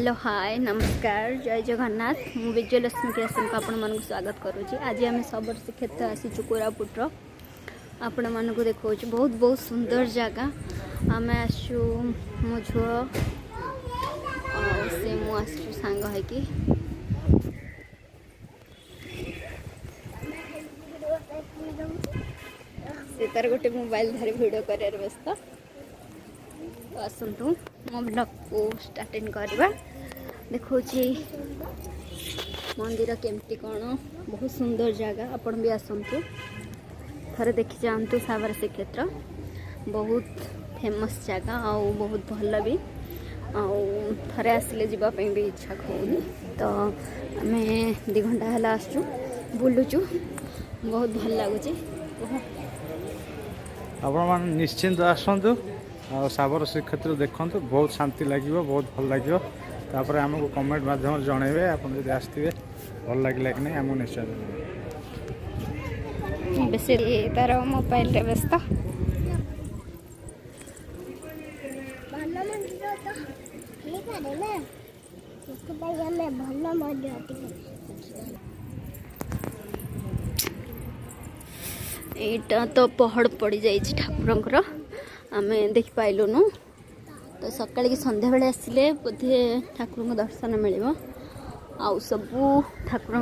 Hello hi नमस्कार जय जगन्नाथ मु विजयलक्ष्मी क्रिएशन को आपण मानक स्वागत करुँची। आज आम सबर श्रीक्षेत्र आसीचु कोरापुट आपण मानक देखा बहुत बहुत सुंदर जगह आम आसु मो झुआ से मु आसु सांग है कि से तार गोटे मोबाइल धरी वीडियो कर व्यस्त तो आसतु मो ब्लॉग को स्टार्टिंग करवा देखो मंदिर केमती कौन बहुत सुंदर जगह आपण भी आसतु थे देखी जातु साबर श्रीक्षेत्र बहुत फेमस जगह आउ बहुत भल भी थे आसिले जावाई भी इच्छा होनी तो आम 2 घंटा है आसचु बुलुचु बहुत भल लगुच आप निश्चिंत आसतु साबर श्रीक्षेत्र देखु बहुत शांति लगे बहुत भल लगे तापर आमको कमेंट माध्यम जनइबे आप आसते भल लगे कि नहीं आमको निश्चय बेसी तार मोबाइल रे व्यस्त एटा तो पहाड़ पड़ जाइए ठाकुर आम देखी पाइलुनु तो सकाल की संध्या बेले आसिले बोधे ठाकुर दर्शन मिल आउ सबू ठाकुर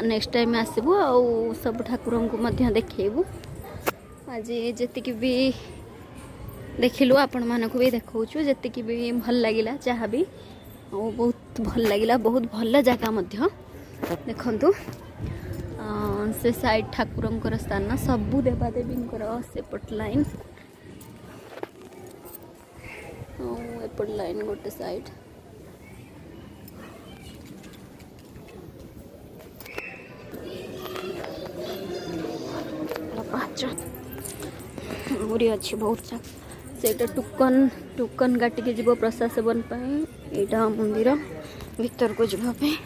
नेक्स्ट टाइम आसबू आउ सब ठाकुर को देखू आज जी भी देखिलु आपण मानक भी देखा जी भी भल लगे जहाँ भी बहुत भल लगे बहुत भल जगह देखु से साइड ठाकुर स्थान सबू देवादेवी सेपट लाइन एपट लाइन गोटे साइड पूरी अच्छी बहुत से टोकन टोकन काटिके जीव प्रसाद सेवन यहाँ मंदिर भीतर को जावाई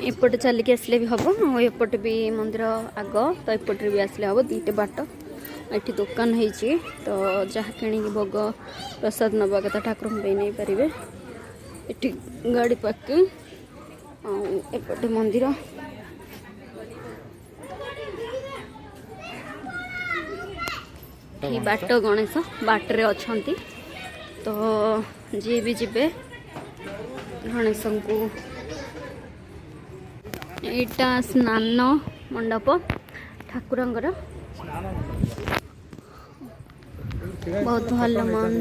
एपटे चलिके आसले भी हम एपटे भी मंदिर आग तो एपटे भी आसले हम 2टे बाट ये दुकान है तो जहाँ किणी भोग प्रसाद नवा कथा ठाकुर नहीं पारे ये गाड़ी पार्किंग एपटे मंदिर ये बाट गणेश बाटरे अच्छा तो जी भी जीवे गणेश को यहाँ स्नान मंडप ठाकुरंकर बहुत भल मन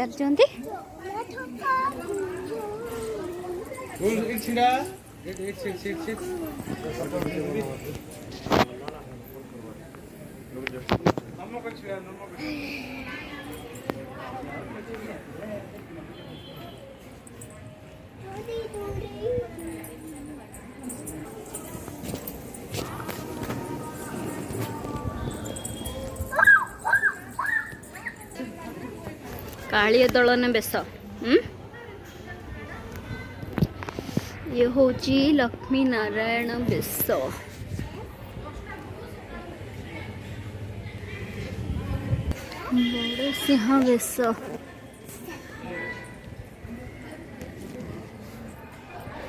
ପଚାରୁଛନ୍ତି। कालिया दलन बेस ये हूँ लक्ष्मी नारायण बेस बड़ सिंह बेस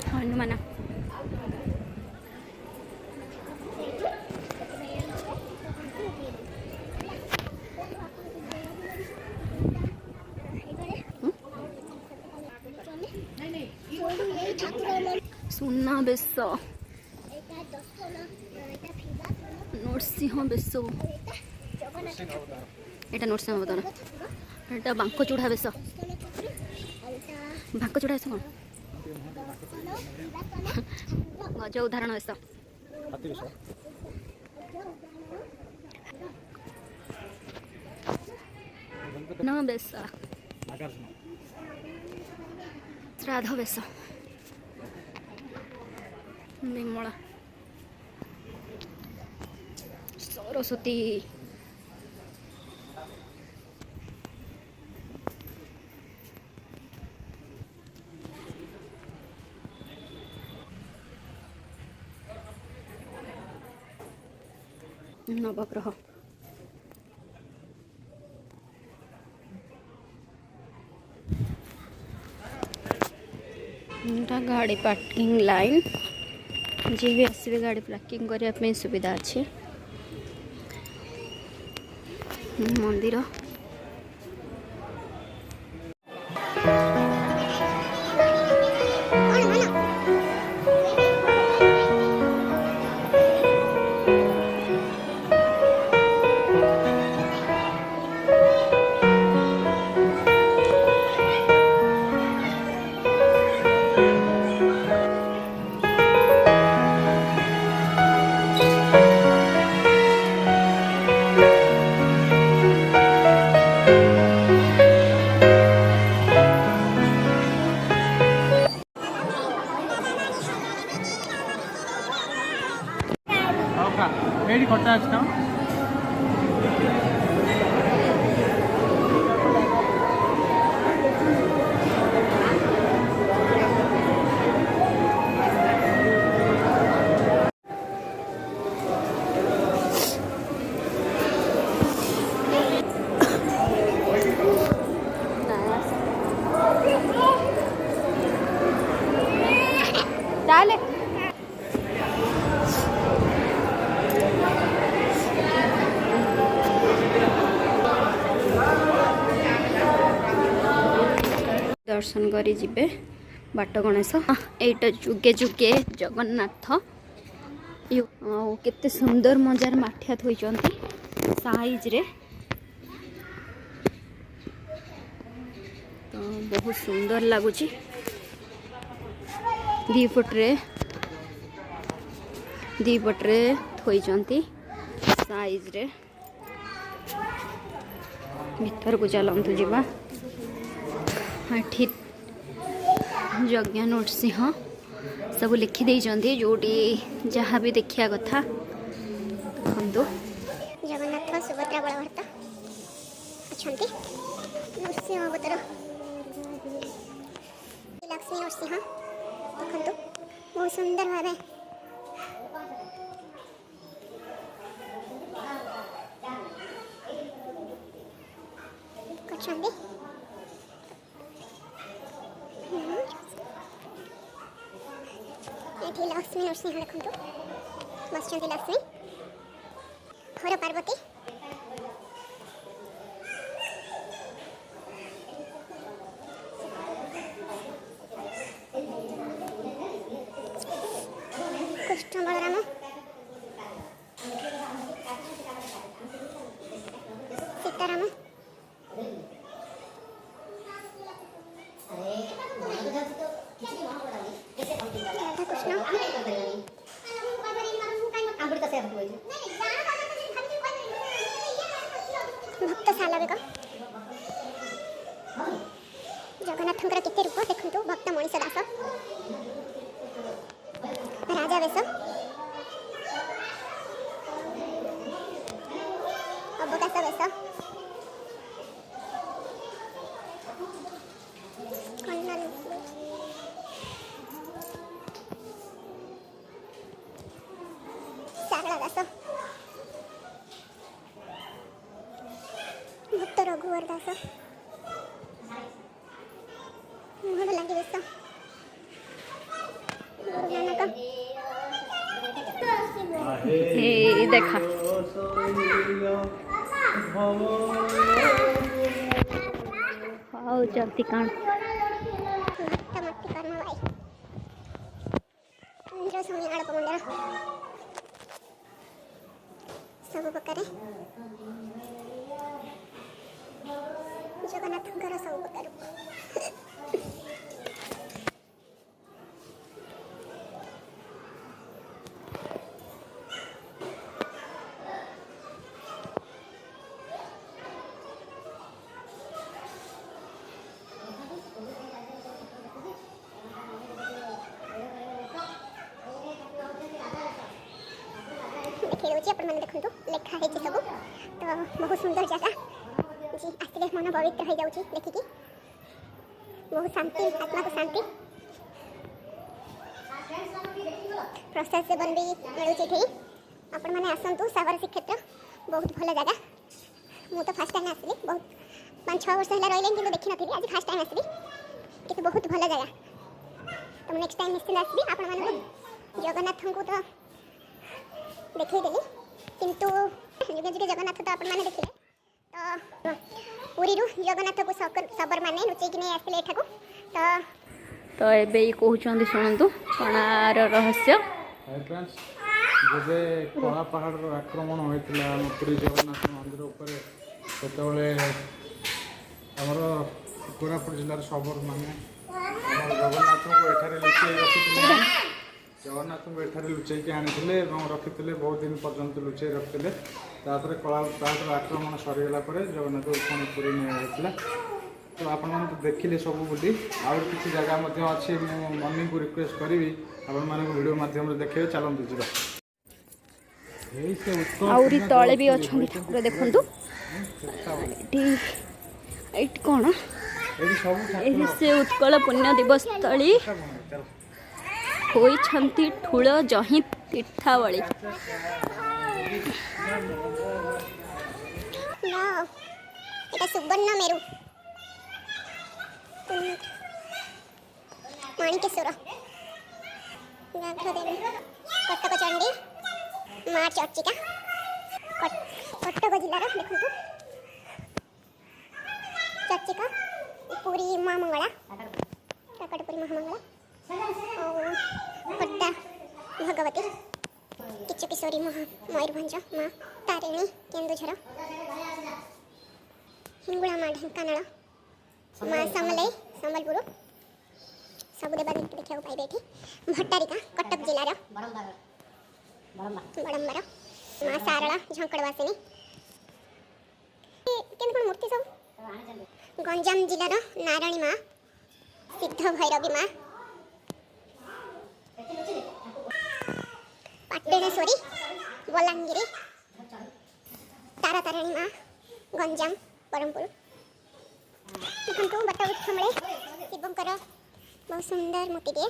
हनुमान सुना बेस नरसिंह बेस एटा नरसिंह अवतार एटा बांक चूड़ा बेस बांक चूड़ा बेस कौन गज उदाहरण बेस न बेस श्राद्ध बेस विमला सरस्वती नवग्रह गाड़ी पार्किंग लाइन जी भी आसवे गाड़ी पार्किंग करने सुविधा अच्छी मंदिर खटा अच्छा डाले दर्शन करी जिबे बाट गणेश एटा जुगे जुगे जगन्नाथ केते सुंदर मजार माठिया थोइचंती साइज रे तो बहुत सुंदर लगुची दी पटरे थोइचंती साइज रे भीतर को चलंतु जीवा ठीक यज्ञ नरसिंह सब लिखि देइचंती जोटी जहाँ भी देखिया कथा देखंतु जगन्नाथ सुभद्रा बलभद्र अछंती नरसिंह अवतार लक्ष्मी नरसिंह देखंतु बहुत सुंदर भावे अछंती ये लक्ष्मी नरसिंह देखंतु बसचंती लक्ष्मी हर पार्वती कृष्ण बलराम सीताराम भक्तशाला बेग जगन्नाथंकर केते रूप देखंतु भक्त मनीष दास राजा वेश अवकाश वेश शारदा दास भक्त रघुवर दास मोहन लगे बेश गुरु नानक देखा जल्दी कौन भक्तमूर्ति कर्मवाई इंद्र स्वामी आड़प मंदिर सब प्रकार जगन्नाथंकर सब प्रकार देखिए रोचे अपन मैंने देखंतु लेखा है सब तो बहुत सुंदर जगह जी आसले मन पवित्र हो जाउची देखिकी बहुत शांति आत्मा को शांति प्रसाद सेवन भी मिलुची थी अपन मैंने आसंतु साबर श्रीक्षेत्र बहुत भल जगह मु तो फर्स्ट टाइम आसली बहुत 5-6 वर्ष है रही कि देखी नी आज फर्स्ट टाइम आसली कि बहुत भल जगह तो नेक्स्ट टाइम निश्चित आसबी आपण मानक जगन्नाथ को तो देखदेली किंतु जुगे जुगे जगन्नाथ तो आपण माने देखिले तो पुरी जगन्नाथ को सबर माने लुचेक नहीं आसले एठाको तो एबे कहउछंदी सुनंतु कोणार रहस्य फ्रेंड्स जबे कला पहाड़ आक्रमण होइतिला पुरी जगन्नाथ मंदिर ऊपर सेतबेले हमर कोरापुट जिल्लार सबर माने जगन्नाथ को एठारे लुचेई रखितिले जगन्नाथ को एठारे लुचेई आनी रखी बहुत दिन पर्यंत लुचेई रखते कला पहाड़ आक्रमण सरीगला जगन्नाथ पुणी पुरी निया तो आपण मैंने देखिले सब बुली आउ किसी जगह अच्छी मम्मी को रिक्वेस्ट करी आपण माने वीडियो माध्यम देखे चलते जीवा आउरी तले भी अच्छा ठाकुर देखंतु एटी कौन से उत्कल पुण्य दिवस स्थली होइछंती ठुल जही तीर्थावली এটা সুবর্ণ মেরু মাণিকেশ্বর ব্যাঘ্রদেবী কটক চণ্ডী মা চর্চিকা কটক জেলার দেখুন চর্চিকা পুরী মা মঙ্গলা কাকଟপুରୀ মহামଙ୍ଗଳା ଖୋର୍ଦ୍ଧା ଭଗବତୀ କିଚୁ କିଶୋରୀ ମୟୂରଭଞ୍ଜ ମା ତାରିଣୀ କେନ୍ଦୁଝର हिंगुला माँ ढेंकानाल माँ समलई संबलपुर सब देवादेवी देखा पाइबे ये भट्टारिका कटक जिलार बड़म्बर माँ सारला झंकड़वासिनी केन मूर्ति सब गंजाम जिलार नारायणी माँ सिद्ध भैरवी माँ पाटेश्वरी बलांगीर तारा तारिणी माँ गंजाम बरमपुर देखो बटवृक्ष मूले शिवंकर बहुत सुंदर मूर्तिटे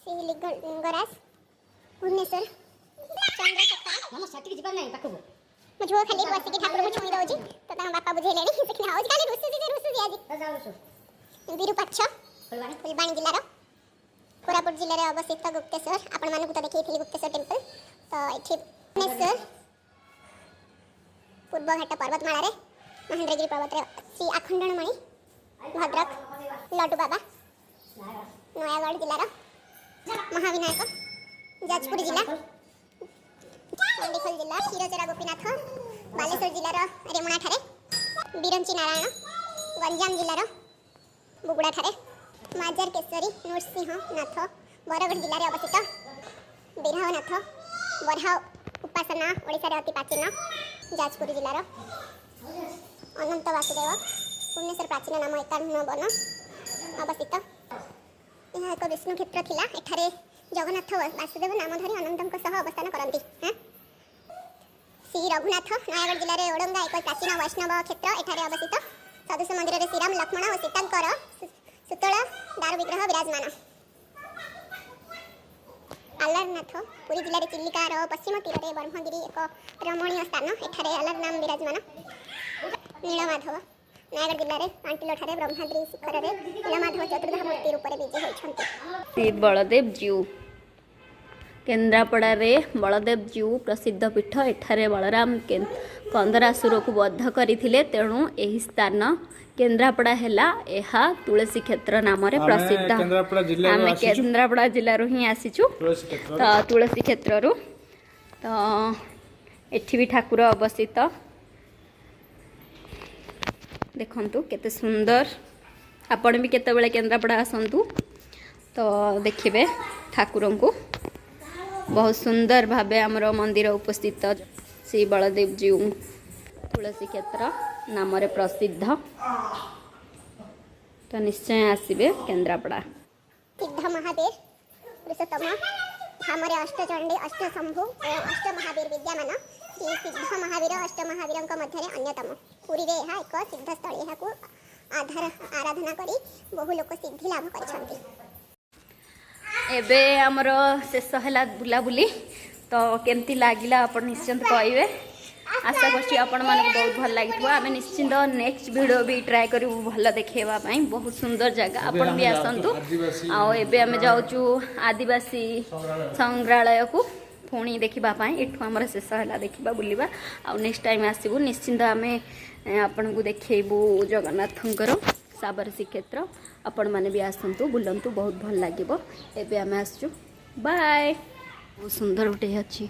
श्री लिंगराज भुवनेश्वर चंद्रशेखर झुओ खाली बसिक ठाकुर को छुई दउची तो ता बापा बुझेले से खाओ खाली रुसुजी आज विरूपाक्ष फुलबाणी जिलार कोरापुट जिले में अवस्थित गुप्तेश्वर आपण मानक तो देखी गुप्तेश्वर टेम्पल तो ये भुवनेश्वर पूर्वघाट पर्वतमाला महेंद्रगिरी पर्वत श्री आखंडणमणि भद्रक लड्डू बाबा नयागढ़ जिलार महाविनायक जाजपुर जिला चंडीखोल जिला क्षीरचोरा गोपीनाथ बालेश्वर जिलार रेमुणा ठारे बिरंची नारायण गंजाम जिलार बुगुड़ा ठारे माजर केशरी नृसिंहनाथ बरगढ़ जिले में अवस्थित बिरहनाथ बरहा उपासना ओडिशा अति प्राचीन जाजपुर जिलार अनंत वासुदेव भुवनेश्वर प्राचीन नाम 51 वन अवस्थित यह एक विष्णु क्षेत्र थिला एठारे जगन्नाथ वासुदेव नामधरी अनंत अवस्थान करती हाँ श्री रघुनाथ नयगढ़ जिले में ओडंगा एक प्राचीन वैष्णव क्षेत्र एठारे अवस्थित सदस्य मंदिर में श्रीराम लक्ष्मण और सीतांकर सुतला दारू विग्रह विराजमान आलारनाथ पुरी जिले में चिल्लिकार पश्चिम तीर में ब्रह्मगिरी एक रमणीय स्थान एठारे आलार नाम विराजमान नीलमाधव नयगढ़ जिले में पांटिलो ठारे ब्रह्माद्री शिखर में नीलमाधव चतुर्धा मूर्ति रूप में विजय होती श्री बलदेव जीउ केन्द्रापड़ा रे बलदेव जीउ प्रसिद्ध पीठ एठारे बलराम कंदरासुर को बद्ध करथिले तेणु एही स्थान केन्द्रापड़ा हैला एहा तुलसी क्षेत्र नाम रे प्रसिद्ध आमे केन्द्रापड़ा जिल्ला रो ही आसीचु तो तुलसी क्षेत्र रो तो एठी भी ठाकुर अवस्थित देखंतु केते सुंदर आपण भी केते बेले केन्द्रापड़ा आसंतु तो देखिबे ठाकुरन को बहुत सुंदर भावे आमर मंदिर उपस्थित श्री बलदेव जीउ तुलसी क्षेत्र नाम रे प्रसिद्ध तो निश्चय आसबे केन्द्रापड़ा सिद्ध महावीर पुरुषोत्तम धामरे अष्टचंडी अष्टशंभु और अष्ट महावीर विद्यमान श्री सिद्ध महावीर अष्ट महावीर मध्य अन्यतम पुरी रे यह एक सिद्ध स्थल यहाँ आधार आराधना करी बहु लोक सिद्धि लाभ कर एबे आमर शेष है बुलाबुली तो केमती लगिला आपण निश्चिंत कहे आशा करछि आपण मानक बहुत भल लगी आम निश्चिंत नेक्स्ट वीडियो भी ट्राए करू भल देखेबा पई बहुत सुंदर जगह आपण भी आसंतु आ एबे आम जाउचु आदिवासी संग्रहालय को पुणी देखा एठू आमर शेष है देखा बुलवा आ नेक्स्ट टाइम आसबू निश्चिंत आम आपन को देखू जगन्नाथंकर साबर श्रीक्षेत्र आपण मैंने भी आसतु बुलंतु बहुत भल लगे एबे आम आसचु बाय बहुत सुंदर गोटे अच्छी